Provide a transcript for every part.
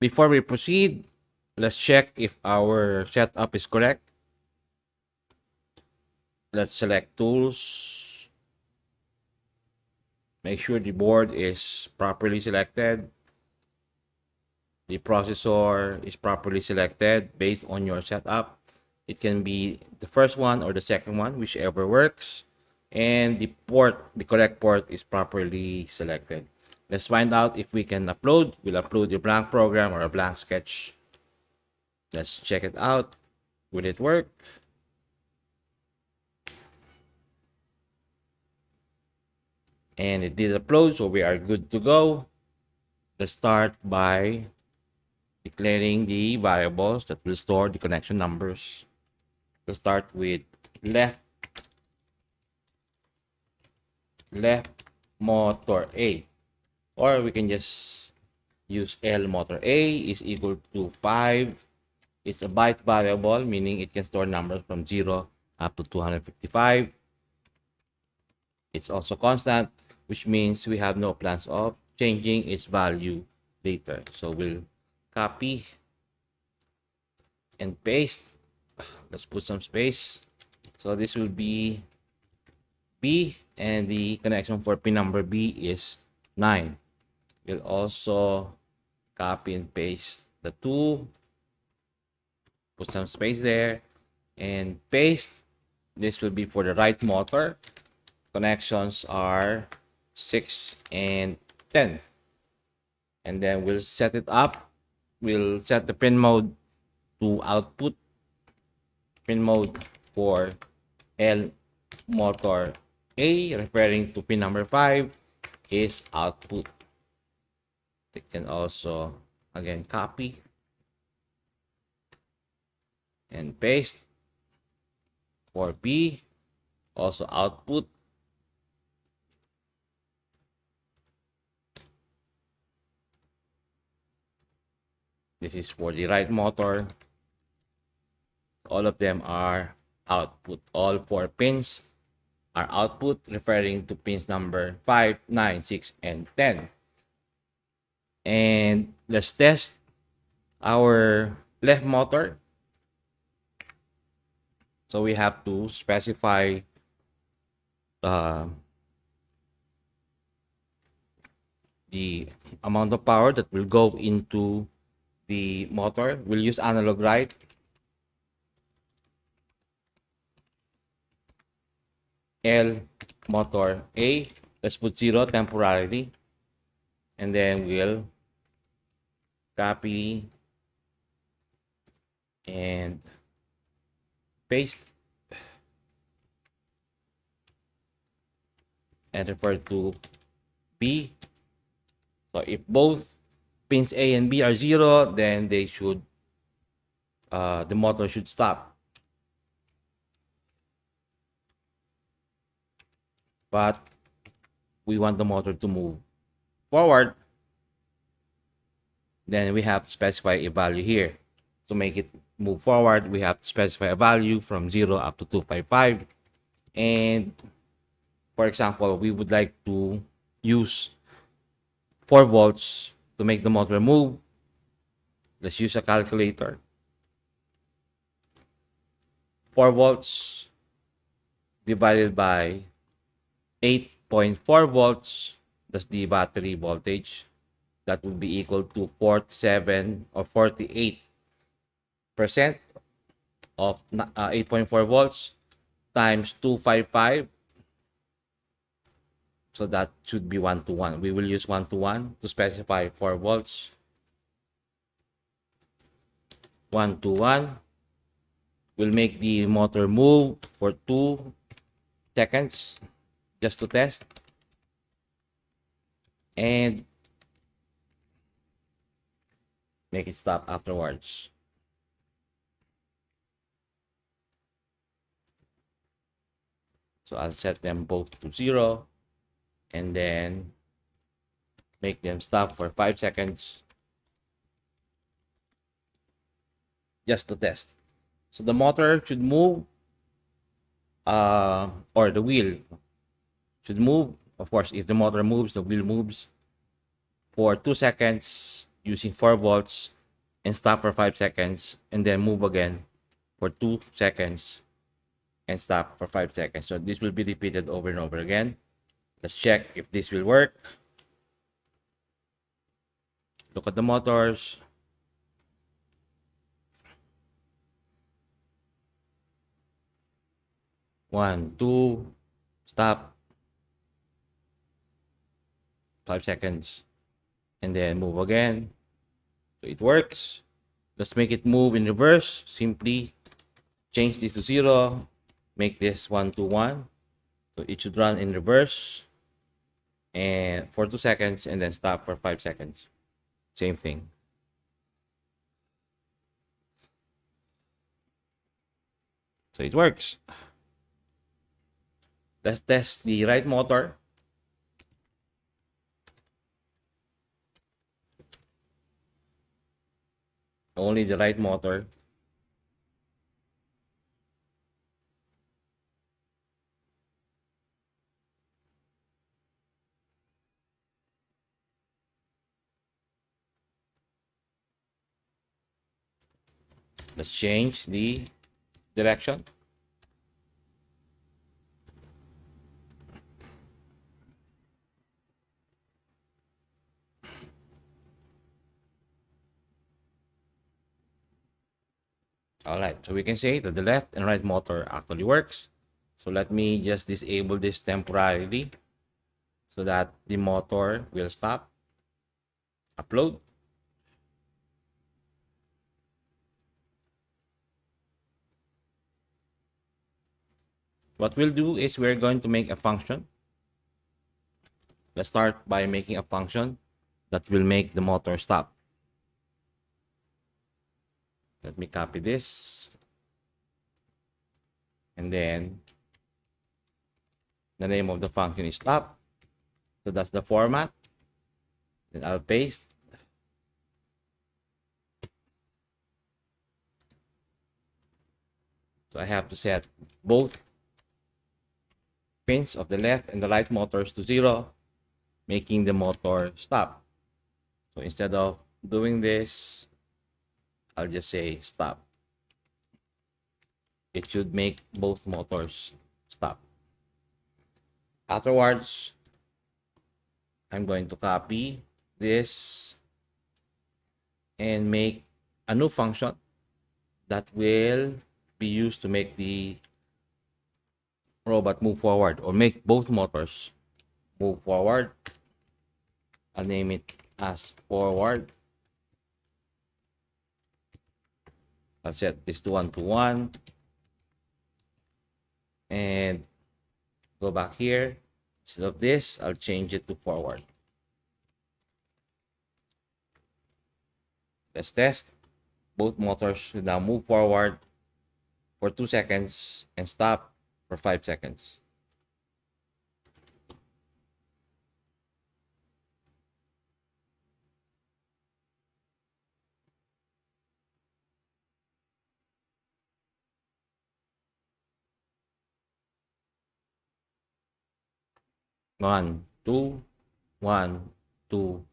Before we proceed, let's check if our setup is correct. Let's select tools. Make sure the board is properly selected. The processor is properly selected based on your setup. It can be the first one or the second one, whichever works. And the correct port is properly selected. Let's find out if we can upload. We'll upload a blank program or a blank sketch. Let's check it out. Will it work? And it did upload, so we are good to go. Let's start by declaring the variables that will store the connection numbers. We'll start with left motor A, or we can just use L motor A is equal to 5. It's a byte variable, meaning it can store numbers from 0 up to 255. It's also constant, which means we have no plans of changing its value later. So we'll copy and paste. Let's put some space. So this will be B, and the connection for pin number B is 9. We'll also copy and paste the 2, put some space there, and paste. This will be for the right motor. Connections are 6 and 10. And then we'll set it up. We'll set the pin mode to output. Pin mode for L motor A, referring to pin number 5, is output. They can also again copy and paste. For B, also output. This is for the right motor. All of them are output. All 4 pins are output, referring to pins number 5, 9, 6, and 10. And let's test our left motor. So we have to specify the amount of power that will go into the motor. We'll use analog write. L motor A. Let's put 0 temporarily. And then we'll copy and paste and refer to B. So if both pins A and B are 0, then they should the motor should stop. But we want the motor to move forward. Then we have to specify a value here. To make it move forward, we have to specify a value from 0 up to 255. And for example, we would like to use 4 volts to make the motor move. Let's use a calculator. 4 volts divided by 8.4 volts, that's the battery voltage. That would be equal to 47 or 48% of 8.4 volts times 255. So that should be 1 to 1. We will use 1 to 1 to specify 4 volts. 1 to 1 will make the motor move for 2 seconds just to test. And make it stop afterwards. So I'll set them both to 0 and then make them stop for 5 seconds just to test. So the motor should move, or the wheel should move. Of course, if the motor moves, the wheel moves for 2 seconds using 4 volts and stop for 5 seconds and then move again for 2 seconds and stop for 5 seconds. So this will be repeated over and over again. Let's check if this will work. Look at the motors. One, two, stop. 5 seconds. And then move again. So it works. Let's make it move in reverse. Simply change this to 0. Make this 1 to 1. So it should run in reverse. And for 2 seconds. And then stop for 5 seconds. Same thing. So it works. Let's test the right motor. Only the right motor. Let's change the direction. Alright, so we can say that the left and right motor actually works. So let me just disable this temporarily so that the motor will stop. Upload. What we'll do is we're going to make a function. Let's start by making a function that will make the motor stop. Let me copy this. And then the name of the function is stop. So that's the format. Then I'll paste. So I have to set both pins of the left and the right motors to 0, making the motor stop. So instead of doing this, I'll just say stop. It should make both motors stop. Afterwards, I'm going to copy this and make a new function that will be used to make the robot move forward or make both motors move forward. I'll name it as forward. I'll set this to 1 to 1 and go back here. Instead of this, I'll change it to forward. Let's test. Both motors should now move forward for 2 seconds and stop for 5 seconds. One, two, 1, 2,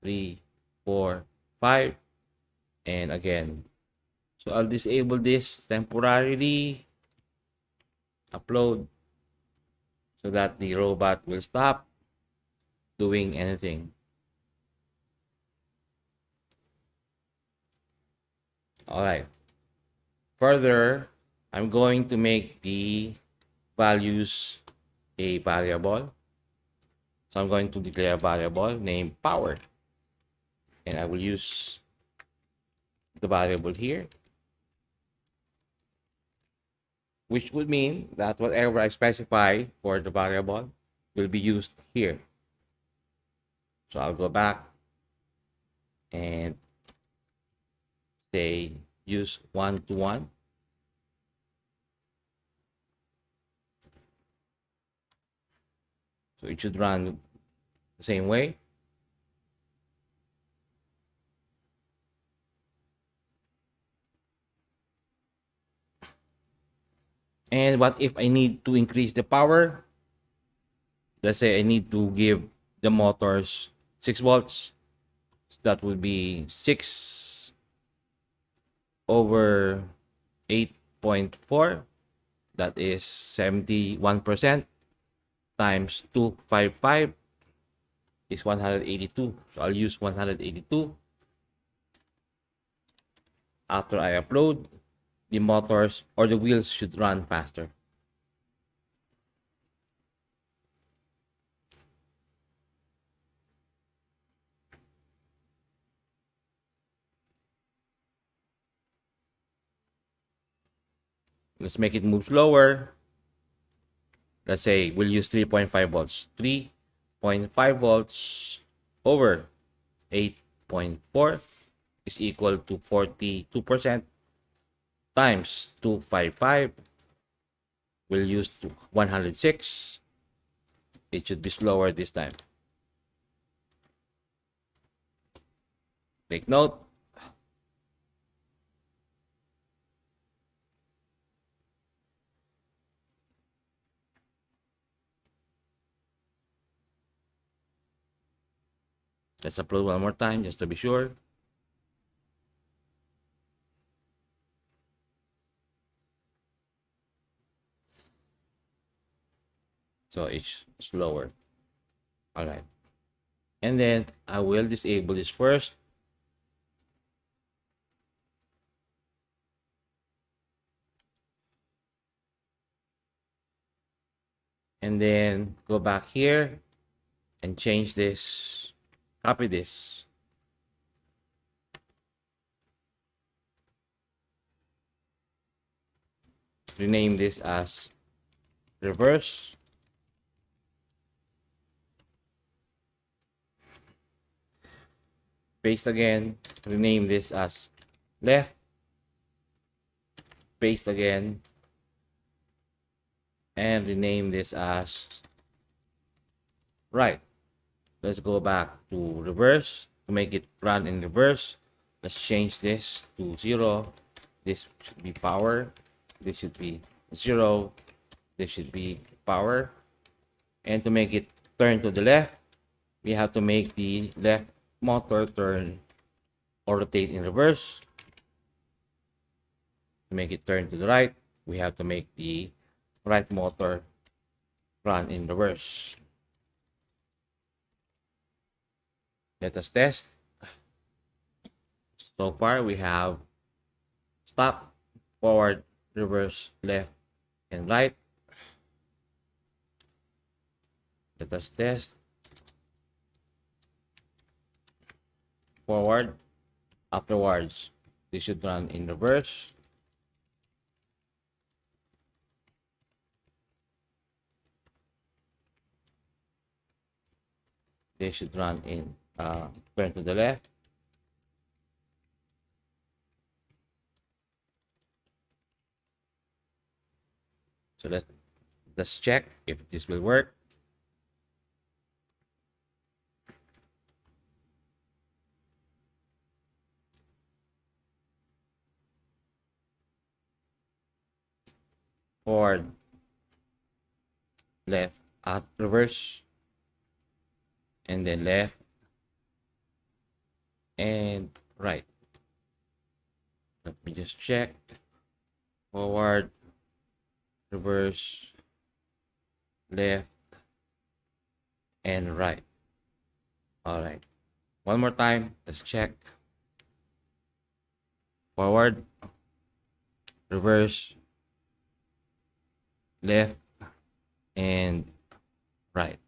3, 4, 5, and again. So I'll disable this temporarily. Upload so that the robot will stop doing anything. All right. Further, I'm going to make the values a variable. So I'm going to declare a variable named power. And I will use the variable here, which would mean that whatever I specify for the variable will be used here. So I'll go back and say use 1 to 1. So it should run the same way. And what if I need to increase the power? Let's say I need to give the motors 6 volts. that would be 6 over 8.4. That is 71%, times 255 is 182. So I'll use 182. After I upload, the motors or the wheels should run faster. Let's make it move slower. Let's say we'll use 3.5 volts. 3.5 volts over 8.4 is equal to 42%, times 255. We'll use 106. It should be slower this time. Take note. Let's upload one more time just to be sure. So it's slower. All right. And then I will disable this first. And then go back here and change this. Copy this. Rename this as reverse. Paste again. Rename this as left. Paste again. And rename this as right. Let's go back to reverse to make it run in reverse. Let's change this to 0. This should be power. This should be 0. This should be power. And to make it turn to the left, we have to make the left motor turn or rotate in reverse. To make it turn to the right, we have to make the right motor run in reverse. Let us test. So far we have stop, forward, reverse, left, and right. Let us test. Forward, afterwards, this should run in reverse. They should run in turn to the left. So let's check if this will work. Forward, left, up, reverse, and then left and right. Let me just check. Forward, reverse, left, and right. All right. One more time. Let's check. Forward, reverse, left, and right.